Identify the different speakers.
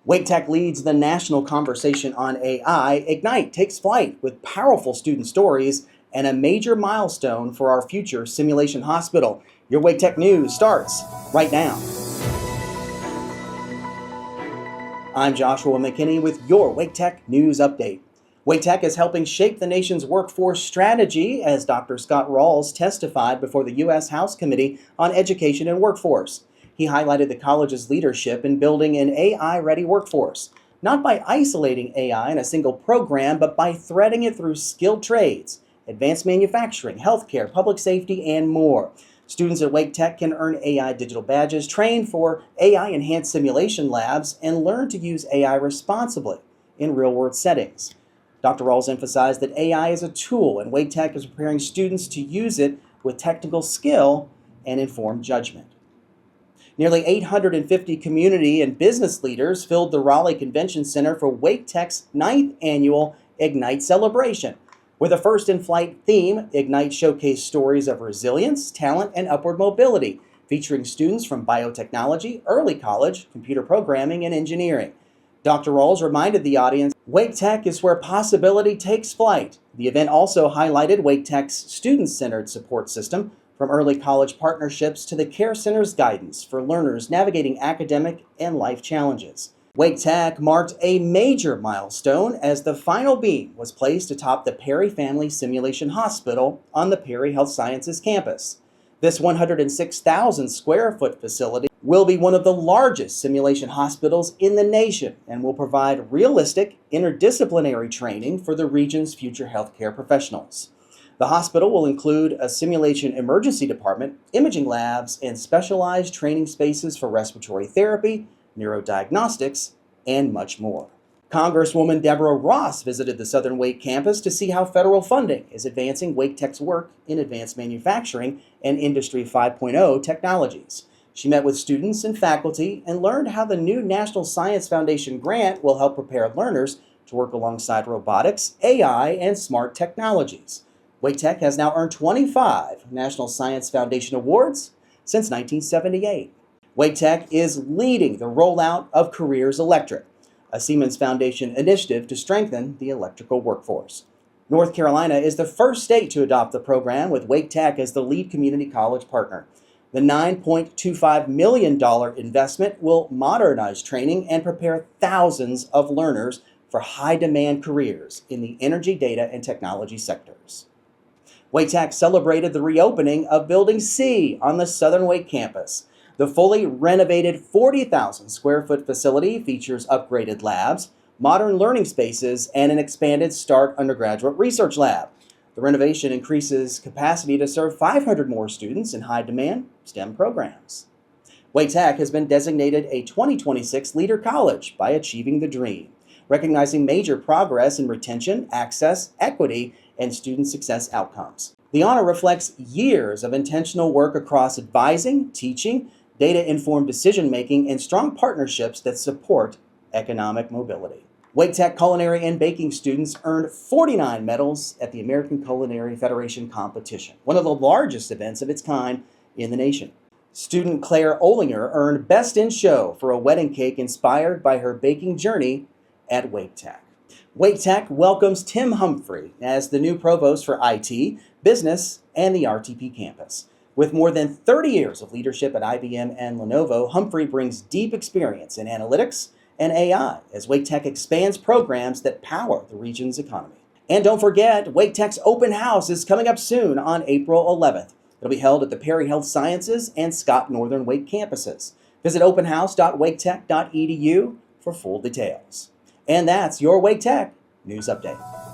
Speaker 1: Wake Tech leads the national conversation on AI. Ignite takes flight with powerful student stories and a major milestone for our future simulation hospital. Your Wake Tech News starts right now. I'm Joshua McKinney with your Wake Tech News Update. Wake Tech is helping shape the nation's workforce strategy as Dr. Scott Ralls testified before the U.S. House Committee on Education and Workforce. He highlighted the college's leadership in building an AI-ready workforce, not by isolating AI in a single program, but by threading it through skilled trades, advanced manufacturing, healthcare, public safety, and more. Students at Wake Tech can earn AI digital badges, train for AI-enhanced simulation labs, and learn to use AI responsibly in real-world settings. Dr. Ralls emphasized that AI is a tool, and Wake Tech is preparing students to use it with technical skill and informed judgment. Nearly 850 community and business leaders filled the Raleigh Convention Center for Wake Tech's 9th annual Ignite celebration. With a first-in-flight theme, Ignite showcased stories of resilience, talent, and upward mobility, featuring students from biotechnology, early college, computer programming, and engineering. Dr. Ralls reminded the audience, Wake Tech is where possibility takes flight. The event also highlighted Wake Tech's student-centered support system, from early college partnerships to the Care Center's guidance for learners navigating academic and life challenges. Wake Tech marked a major milestone as the final beam was placed atop the Perry Family Simulation Hospital on the Perry Health Sciences campus. This 106,000 square foot facility will be one of the largest simulation hospitals in the nation and will provide realistic, interdisciplinary training for the region's future healthcare professionals. The hospital will include a simulation emergency department, imaging labs, and specialized training spaces for respiratory therapy, neurodiagnostics, and much more. Congresswoman Deborah Ross visited the Southern Wake campus to see how federal funding is advancing Wake Tech's work in advanced manufacturing and Industry 5.0 technologies. She met with students and faculty and learned how the new National Science Foundation grant will help prepare learners to work alongside robotics, AI, and smart technologies. Wake Tech has now earned 25 National Science Foundation awards since 1978. Wake Tech is leading the rollout of Careers Electric, a Siemens Foundation initiative to strengthen the electrical workforce. North Carolina is the first state to adopt the program, with Wake Tech as the lead community college partner. The $9.25 million investment will modernize training and prepare thousands of learners for high-demand careers in the energy, data, and technology sectors. Wake Tech celebrated the reopening of Building C on the Southern Wake campus. The fully renovated 40,000 square foot facility features upgraded labs, modern learning spaces, and an expanded START undergraduate research lab. The renovation increases capacity to serve 500 more students in high-demand STEM programs. Wake Tech has been designated a 2026 Leader College by Achieving the Dream, recognizing major progress in retention, access, equity, and student success outcomes. The honor reflects years of intentional work across advising, teaching, data-informed decision-making, and strong partnerships that support economic mobility. Wake Tech culinary and baking students earned 49 medals at the American Culinary Federation competition, one of the largest events of its kind in the nation. Student Claire Olinger earned Best in Show for a wedding cake inspired by her baking journey at Wake Tech. Wake Tech welcomes Tim Humphrey as the new provost for IT, business, and the RTP campus. With more than 30 years of leadership at IBM and Lenovo, Humphrey brings deep experience in analytics and AI as Wake Tech expands programs that power the region's economy. And don't forget, Wake Tech's open house is coming up soon on April 11th. It'll be held at the Perry Health Sciences and Scott Northern Wake campuses. Visit openhouse.waketech.edu for full details. And that's your Wake Tech News Update.